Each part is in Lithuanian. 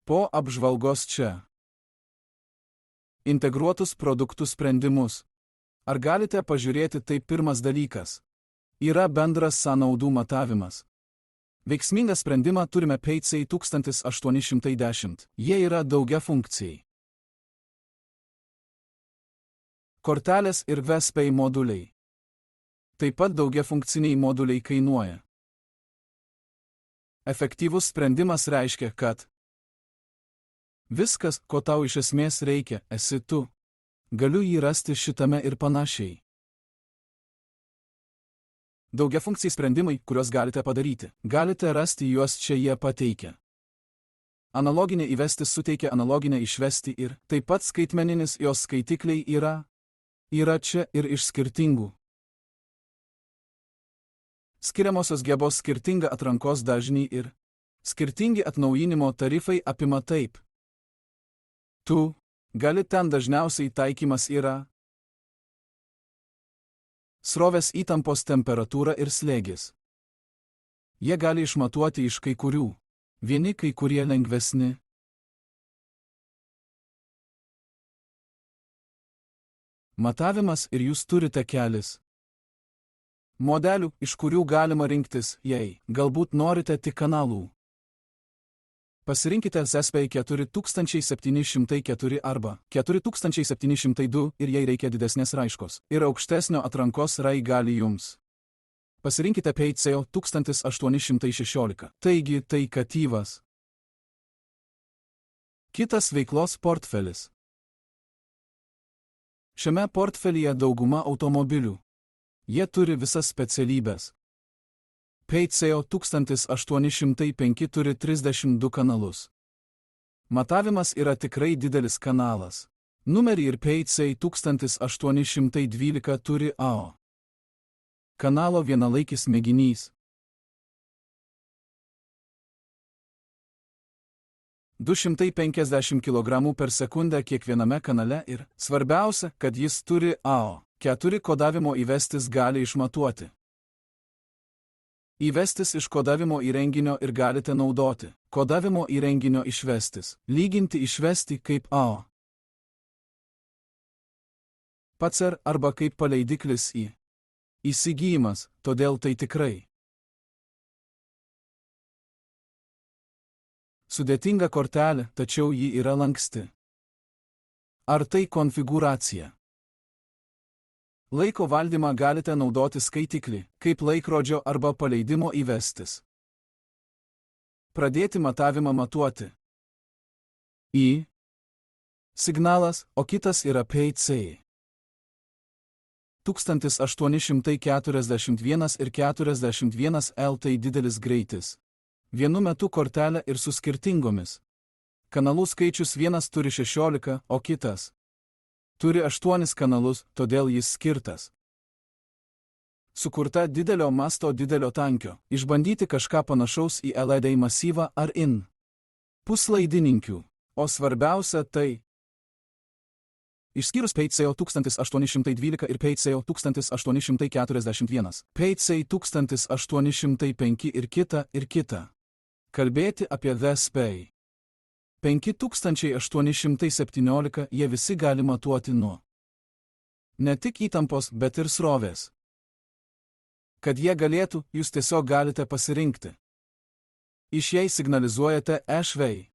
Po apžvalgos čia. Integruotus produktų sprendimus. Ar galite pažiūrėti, tai pirmas dalykas. Yra bendras sąnaudų matavimas. Veiksmingą sprendimą turime PayCay 1810. Jie yra daugiafunkciai. Kortelės ir VSPay moduliai. Taip pat daugiafunkciniai moduliai kainuoja. Efektyvus sprendimas reiškia, kad viskas, ko tau iš esmės reikia, esi tu. Galiu jį rasti šitame ir panašiai. Daugiafunkciai sprendimai, kuriuos galite padaryti. Galite rasti juos čia, jie pateikia. Analoginė įvestis suteikia analoginę išvesti ir taip pat skaitmeninis jos skaitikliai yra čia ir iš skirtingų. Skiriamosios gebos skirtinga atrankos dažnį ir skirtingi atnaujinimo tarifai apima taip. Tu gali ten dažniausiai taikymas yra srovės įtampos temperatūra ir slėgis. Jie gali išmatuoti iš kai kurių, vieni kai kurie lengvesni. Matavimas ir jūs turite kelis modelių, iš kurių galima rinktis, jei galbūt norite tik kanalų. Pasirinkite VSPay 4704 arba 4702 ir jei reikia didesnės raiškos ir aukštesnio atrankos RAI gali jums. Pasirinkite PayCay 1816. Taigi tai katyvas. Kitas veiklos portfelis. Šiame portfelyje dauguma automobilių. Jie turi visas specialybės. PayCay 1805 turi 32 kanalus. Matavimas yra tikrai didelis kanalas. Numerį ir PayCay 1812 turi AO. Kanalo vienalaikis mėginys. 250 kg per sekundę kiekviename kanale ir svarbiausia, kad jis turi AO. 4 kodavimo įvestis gali išmatuoti. Įvestis iš kodavimo įrenginio ir galite naudoti. Kodavimo įrenginio išvestis. Lyginti išvesti kaip AO. PACER arba kaip paleidiklis į įsigijimas, todėl tai tikrai sudėtinga kortelė, tačiau ji yra lanksti. Ar tai konfigūracija? Laiko valdymą galite naudoti skaitiklį, kaip laikrodžio arba paleidimo įvestis. Pradėti matavimą matuoti. Į signalas, o kitas yra PayCay. 1841 ir 41 L tai didelis greitis. Vienu metu kortelę ir su skirtingomis. Kanalų skaičius vienas turi 16, o kitas turi 8 kanalus, todėl jis skirtas. Sukurta didelio masto didelio tankio. Išbandyti kažką panašaus į LED masyvą ar in puslaidininkių. O svarbiausia tai išskyrus PayCay 1812 ir PayCay 1841. PayCay 1805 ir kita. Kalbėti apie VSPay 5817 jie visi gali matuoti nuo ne tik įtampos, bet ir srovės. Kad jie galėtų, jūs tiesiog galite pasirinkti. Iš jei signalizuojate E-švei.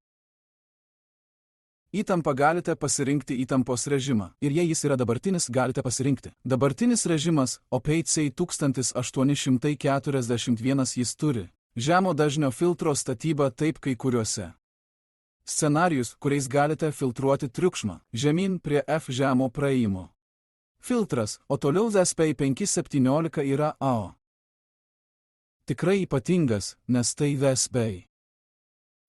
Įtampą galite pasirinkti įtampos režimą. Ir jei jis yra dabartinis, galite pasirinkti dabartinis režimas, o PayCay 1841 jis turi žemo dažnio filtro statybą taip kai kuriuose scenarijus, kuriais galite filtruoti triukšmą žemyn prie F žemo praėjimo. Filtras, o toliau VSPay 517 yra AO. Tikrai ypatingas, nes tai VSPay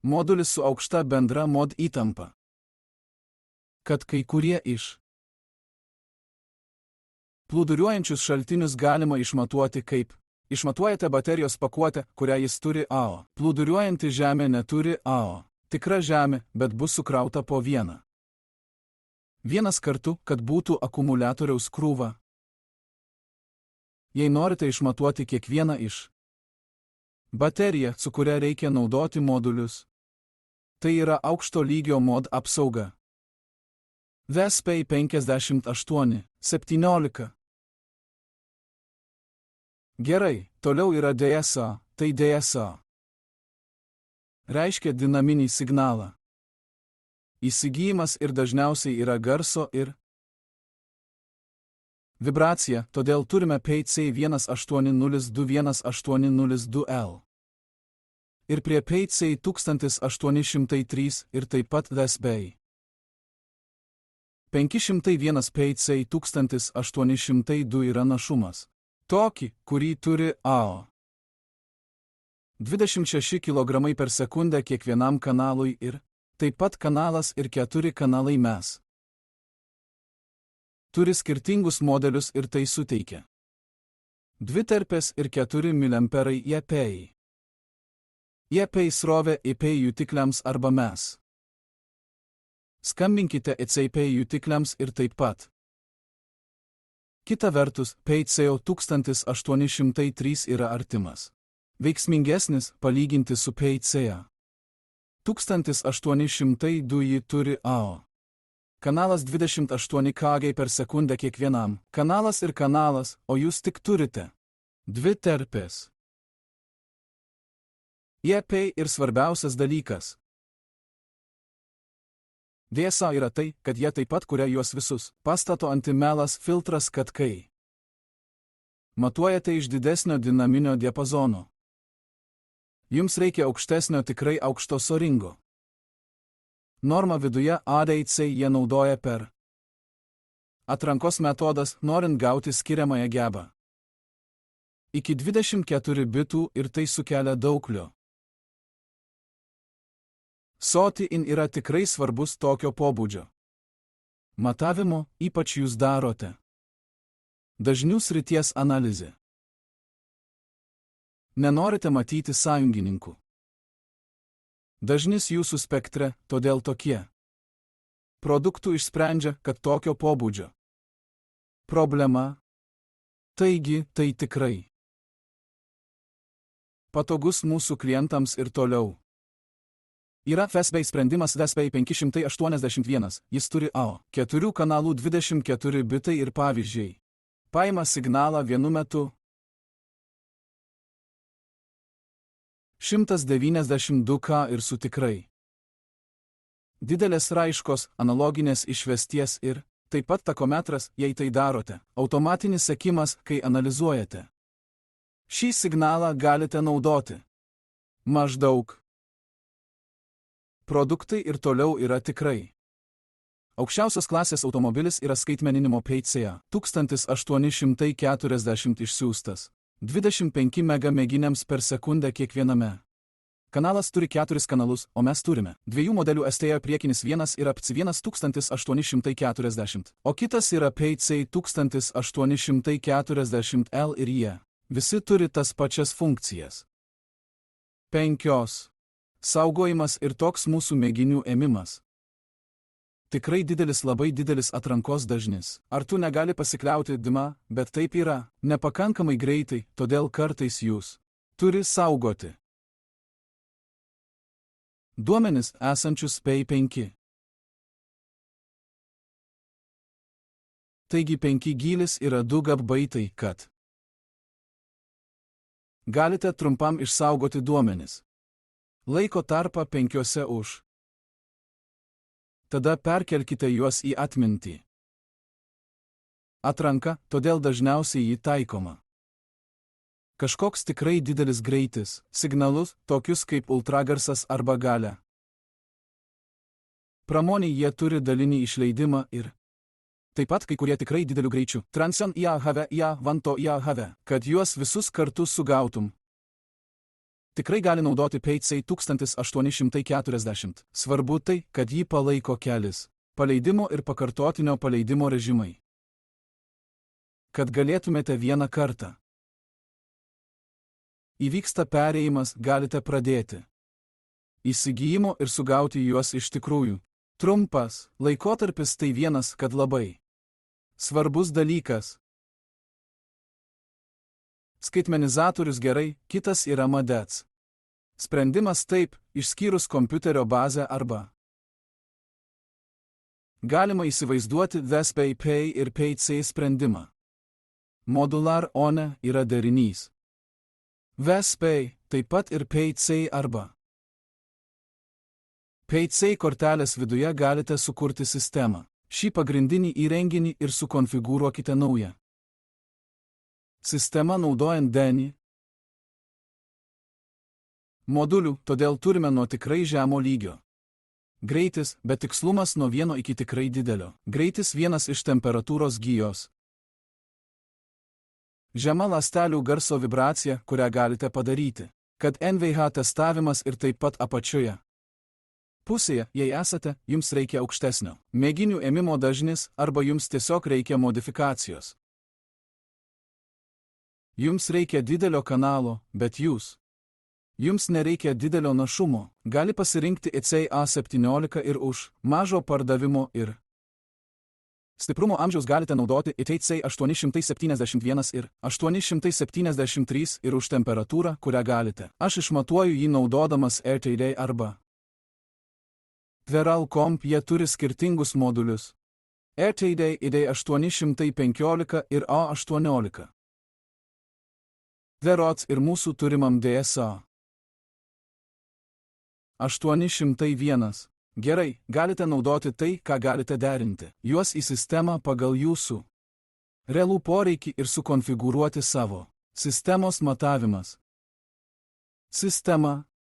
modulis su aukšta bendra mod įtampa. Kad kai kurie iš plūduriuojančius šaltinius galima išmatuoti kaip išmatuojate baterijos pakuotę, kurią jis turi AO. Plūduriuojanti žemė neturi AO. Tikra žemė, bet bus sukrauta po vieną. Vienas kartu, kad būtų akumuliatoriaus krūva. Jei norite išmatuoti kiekvieną iš bateriją, su kuria reikia naudoti modulius, Tai yra aukšto lygio mod apsauga. VSP 58, 17. Gerai, toliau yra DSA, tai DSA. Reiškia dinaminį signalą. Įsigijimas ir dažniausiai yra garso ir vibracija, todėl turime PCI 1802180L. Ir prie PCI 1803 ir taip pat VSB. 501 PCI 1802 yra našumas. Tokį, kurį turi AO. 26 kg per sekundę kiekvienam kanalui ir taip pat kanalas ir 4 kanalai mes. Turi skirtingus modelius ir tai suteikia. 2 terpės ir 4 mA EPI. EPI srovė EPI jutikliams arba mes. Skambinkite EPI jutikliams ir taip pat. Kita vertus, PCO 1803 yra artimas. Veiksmingesnis palyginti su PCA. 1802 jį turi AO. Kanalas 28 kg per sekundę kiekvienam. Kanalas ir kanalas, o jūs tik turite 2 terpės. EPI ir svarbiausias dalykas. DSA yra tai, kad jie taip pat kuria juos visus. Pastato antimelas filtras, kad kai matuojate iš didesnio dinaminio diapazono, jums reikia aukštesnio tikrai aukšto soringo. Norma viduje ADC jie naudoja per atrankos metodas, norint gauti skiriamąją gebą. Iki 24 bitų ir tai sukelia dauglio. SOTI-IN yra tikrai svarbus tokio pobūdžio matavimo, ypač jūs darote dažnių srities analizė. Nenorite matyti sąjungininkų. Dažnis jūsų spektre, todėl tokie produktų išsprendžia, kad tokio pobūdžio problema. Taigi, tai tikrai patogus mūsų klientams ir toliau. Yra VSB sprendimas VSB 581, jis turi AO 4 kanalų 24 bitai ir pavyzdžiai. Paima signalą vienu metu 192K ir su tikrai didelės raiškos, analoginės išvesties ir taip pat takometras, jei tai darote, automatinis sekimas, kai analizuojate. Šį signalą galite naudoti. Maždaug. Produktai ir toliau yra tikrai. Aukščiausios klasės automobilis yra skaitmeninimo PCA 1840 išsiųstas. 25 mėginiams per sekundę kiekviename. Kanalas turi 4 kanalus, o mes turime 2 modelių STA priekinis vienas yra PCI 1840, o kitas yra PCI 1840L ir jie visi turi tas pačias funkcijas. 5. Saugojimas ir toks mūsų mėginių ėmimas. Tikrai didelis, labai didelis atrankos dažnis. Ar tu negali pasikliauti DMA, bet taip yra, nepakankamai greitai, todėl kartais jūs turi saugoti duomenis esančius PEI5. Taigi 5 gylis yra 2 gabaitai, kad galite trumpam išsaugoti duomenis. Laiko tarpą 5 už. Tada perkelkite juos į atmintį. Atranka, todėl dažniausiai jį taikoma. Kažkoks tikrai didelis greitis, signalus, tokius kaip ultragarsas arba galia. Pramoniai jie turi dalinį išleidimą ir taip pat kai kurie tikrai didelių greičių, transion IAHV, vanto IAHV, kad juos visus kartu sugautum. Tikrai gali naudoti PCI 1840. Svarbu tai, kad jį palaiko kelis paleidimo ir pakartotinio paleidimo režimai. Kad galėtumėte vieną kartą. Įvyksta perėjimas, galite pradėti įsigijimo ir sugauti juos iš tikrųjų. Trumpas laikotarpis tai vienas, kad labai svarbus dalykas. Skaitmenizatorius gerai, kitas yra MADEC. Sprendimas taip, išskyrus kompiuterio bazę arba. Galima įsivaizduoti VESPay ir PayC sprendimą. Modular ONE yra derinys. VESPay taip pat ir PayC arba. PayC kortelės viduje galite sukurti sistemą. Šį pagrindinį įrenginį ir sukonfigūruokite naują. Sistema naudojant DENI modulių, todėl turime nuo tikrai žemo lygio. Greitis, bet tikslumas nuo 1 iki tikrai didelio. Greitis 1 iš temperatūros gijos. Žema ląstelių garso vibracija, kurią galite padaryti. Kad NVH testavimas ir taip pat apačioje pusėje, jei esate, jums reikia aukštesnio mėginių ėmimo dažnis arba jums tiesiog reikia modifikacijos. Jums reikia didelio kanalo, bet jums nereikia didelio našumo, gali pasirinkti ECA17 ir už mažo pardavimo ir stiprumo amžiaus galite naudoti ETC 871 ir 873 ir už temperatūrą, kurią galite. Aš išmatuoju jį naudodamas RTD arba Tveralcomp, jie turi skirtingus modulius. RTD ID815 ir A18. Tverots ir mūsų turimam DSA 801. Gerai, galite naudoti tai, ką galite derinti. Juos į sistemą pagal jūsų realų poreikį ir sukonfigūruoti savo sistemos matavimas. Sistema